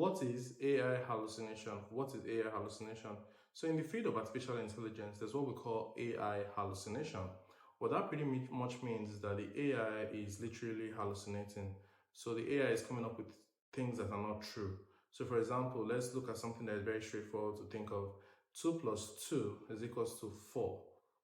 What is AI hallucination? What is AI hallucination? So in the field of artificial intelligence, there's what we call AI hallucination. What that pretty much means is that the AI is literally hallucinating. So the AI is coming up with things that are not true. So for example, let's look at something that is very straightforward to think of. 2 plus 2 is equals to 4,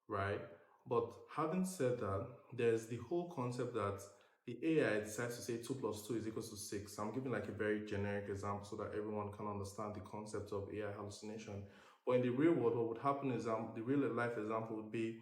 right? But having said that, there's the whole concept that the AI decides to say 2 plus 2 is equals to 6. I'm giving like a very generic example so that everyone can understand the concept of AI hallucination. But in the real world, what would happen is the real life example would be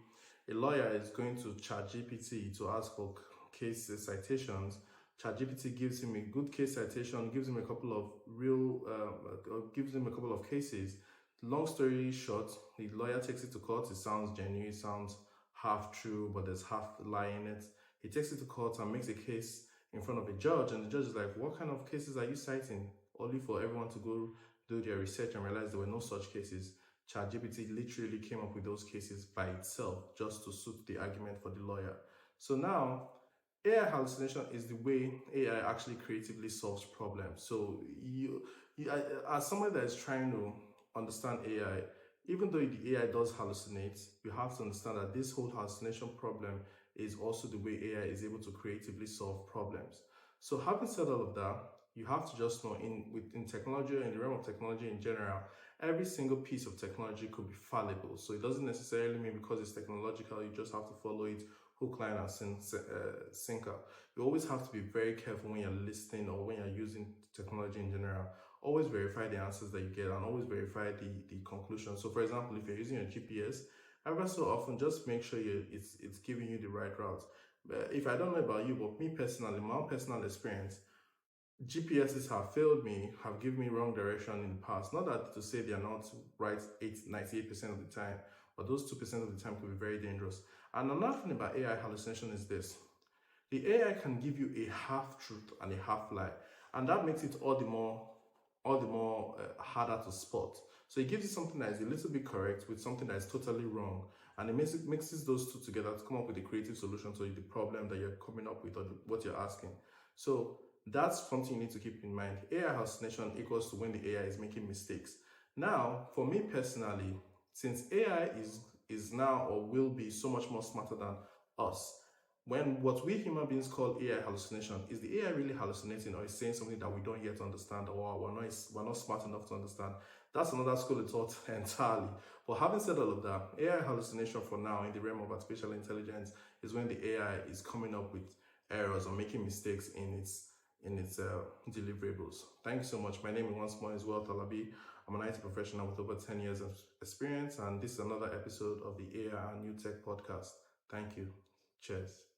a lawyer is going to ChatGPT to ask for case citations. ChatGPT gives him a good case citation, gives him a couple of gives him a couple of cases. Long story short, the lawyer takes it to court. It sounds genuine, it sounds half true, but there's half lie in it. He takes it to court and makes a case in front of a judge, and the judge is like, what kind of cases are you citing? Only for everyone to go do their research and realize there were no such cases. ChatGPT literally came up with those cases by itself just to suit the argument for the lawyer. So now, AI hallucination is the way AI actually creatively solves problems. So as someone that is trying to understand AI, even though the AI does hallucinate, you have to understand that this whole hallucination problem is also the way AI is able to creatively solve problems. So having said all of that, you have to just know in technology, in the realm of technology in general, every single piece of technology could be fallible. So it doesn't necessarily mean because it's technological, you just have to follow it hook, line, and sinker. You always have to be very careful when you're listening or when you're using technology in general. Always verify the answers that you get and always verify the conclusion. So for example, if you're using your GPS, ever so often just make sure it's giving you the right route. But if I don't know about you, but me personally, my own personal experience, GPSs have failed me, have given me wrong direction in the past. Not that to say they are not right 98% of the time, but those 2% of the time could be very dangerous. And another thing about AI hallucination is this. The AI can give you a half truth and a half lie, and that makes it all the more harder to spot. So it gives you something that is a little bit correct with something that is totally wrong, and it mixes those two together to come up with a creative solution to the problem that you're coming up with or what you're asking. So that's something you need to keep in mind. AI hallucination equals to when the AI is making mistakes. Now, for me personally, since AI is now or will be so much more smarter than us, when what we human beings call AI hallucination, is the AI really hallucinating or is saying something that we don't yet understand or we're not smart enough to understand? That's another school of thought entirely. But having said all of that, AI hallucination for now in the realm of artificial intelligence is when the AI is coming up with errors or making mistakes in its deliverables. Thank you so much. My name once more is Wealth Alabi. I'm an IT professional with over 10 years of experience, and this is another episode of the AI and New Tech podcast. Thank you. Cheers.